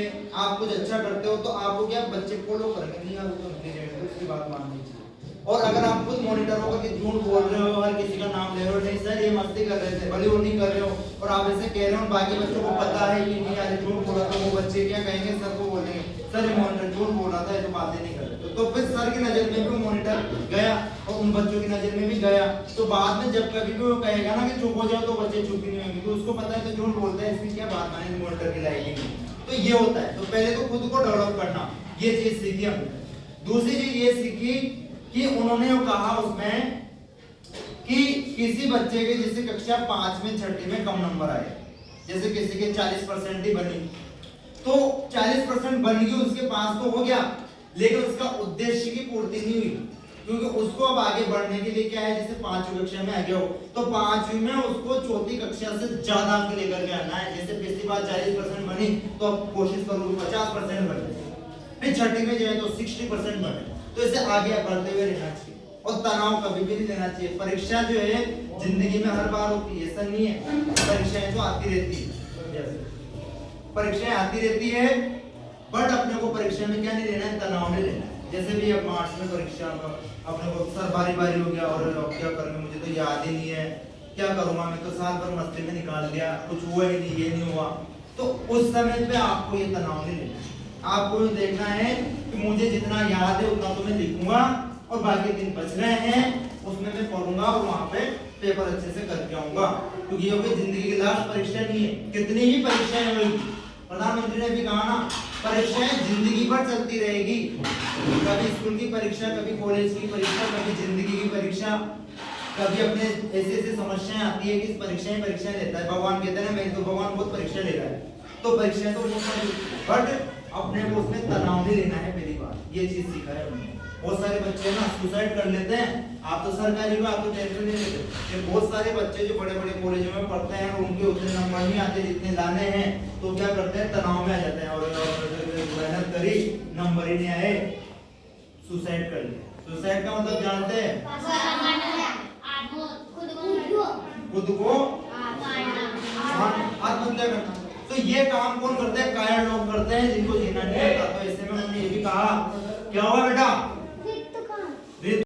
में आप कुछ अच्छा करते हो तो आपको क्या बच्चे फॉलो करेंगे, नहीं आप तो इंटेलिजेंट हो उसकी बात मान लीजिए। और अगर आप खुद मॉनिटर हो कि झूठ बोल रहे हो, हर किसी का नाम ले रहे हो, नहीं सर ये मस्ती कर रहे थे, भले वो नहीं कर रहे हो, और आप ऐसे कह रहे हो, बाकी बच्चों को पता है कि नहीं यार झूठ बोला, तो वो बच्चे क्या कहेंगे, सर को बोलेंगे सर ये मॉनिटर झूठ बोल रहा था, ये तो बातें नहीं कर रहे। तो फिर सर की नजर में भी मॉनिटर गया और उन बच्चों की नजर में भी गया। तो बाद में जब कभी भी वो कहेगा ना कि चुप हो जाओ, तो बच्चे चुप ही नहीं होंगे, तो उसको पता है तो झूठ बोलता है, इसकी क्या बात माने, मॉनिटर की लाइक ही। तो ये होता है। तो पहले तो खुद को डेवलप करना, ये चीज सीखी हमने। दूसरी चीज ये सीखी कि उन्होंने कहा उसमें कि किसी बच्चे के जैसे कक्षा 5 में 6ठी में कम नंबर आए, जैसे किसी के 40% ही बनी, तो 40% बन गई, उसके पास तो हो गया, लेकिन उसका उद्देश्य की पूर्ति नहीं हुई, क्योंकि उसको अब आगे बढ़ने के लिए क्या है, जैसे 5वीं कक्षा में आ गया हो तो 5वीं में उसको चौथी कक्षा से ज्यादा अंक लेकर के आना है। जैसे पिछली बार 40% बनी तो अब कोशिश करो 50% बने, फिर 6ठी में जाए तो 60% बने। तो इसे आगे बढ़ते हुए रहना चाहिए और तनाव कभी भी नहीं लेना चाहिए। परीक्षा जो है जिंदगी में हर बार होती है, ऐसा नहीं है, परीक्षाएं तो आती रहती है, परीक्षाएं आती रहती है, बट अपने को परीक्षा में क्या नहीं लेना है, तनाव नहीं लेना है। जैसे भी अब मार्च में परीक्षा अपने को सर बारी बारी हो गया और क्या करूंगा, मुझे तो याद ही नहीं है, क्या करूंगा, मैं तो साल भर मस्ती में निकाल दिया, कुछ हुआ ही नहीं, ये नहीं हुआ। तो उस समय पे आपको ये तनाव नहीं लेना है, आपको देखना है कि मुझे जितना याद है उतना तो मैं लिखूंगा और बाकी दिन बच रहे हैं उसमें मैं पढ़ूंगा और वहां पे पेपर अच्छे से करके आऊंगा, क्योंकि ये कोई जिंदगी की लास्ट परीक्षा नहीं है। कितनी ही परीक्षाएं होगी, प्रधानमंत्री ने भी कहा ना, परीक्षाएं जिंदगी भर चलती रहेगी, कभी स्कूल की परीक्षा, कभी कॉलेज की परीक्षा, कभी जिंदगी की परीक्षा, कभी अपने ऐसे ऐसे समस्याएं आती है कि परीक्षाएं लेता है। भगवान कहते हैं मैं तो भगवान बहुत परीक्षा ले रहा है, तो परीक्षाएं तो बहुत सारी, बट अपने को उसमें तनाव नहीं लेना है। पहली बात ये चीज सीखा है हमने। बहुत सारे बच्चे ना सुसाइड कर लेते हैं, आप तो सरकारी हो, आप तो टेंशन नहीं लेते, बहुत सारे बच्चे जो बड़े बड़े कॉलेजों में पढ़ते हैं उनके उतने नंबर नहीं आते जितने लाने हैं, तो क्या करते हैं, तनाव में आ जाते हैं और मेहनत करी नंबर ही नहीं आए, सुसाइड कर लिया। सुसाइड का मतलब जानते हैं, खुद को आत्महत्या करना। तो ये काम कौन करते हैं, कायर लोग करते हैं जिनको जीना नहीं आता। तो ऐसे में हमने ये भी कहा, क्या हुआ बेटा,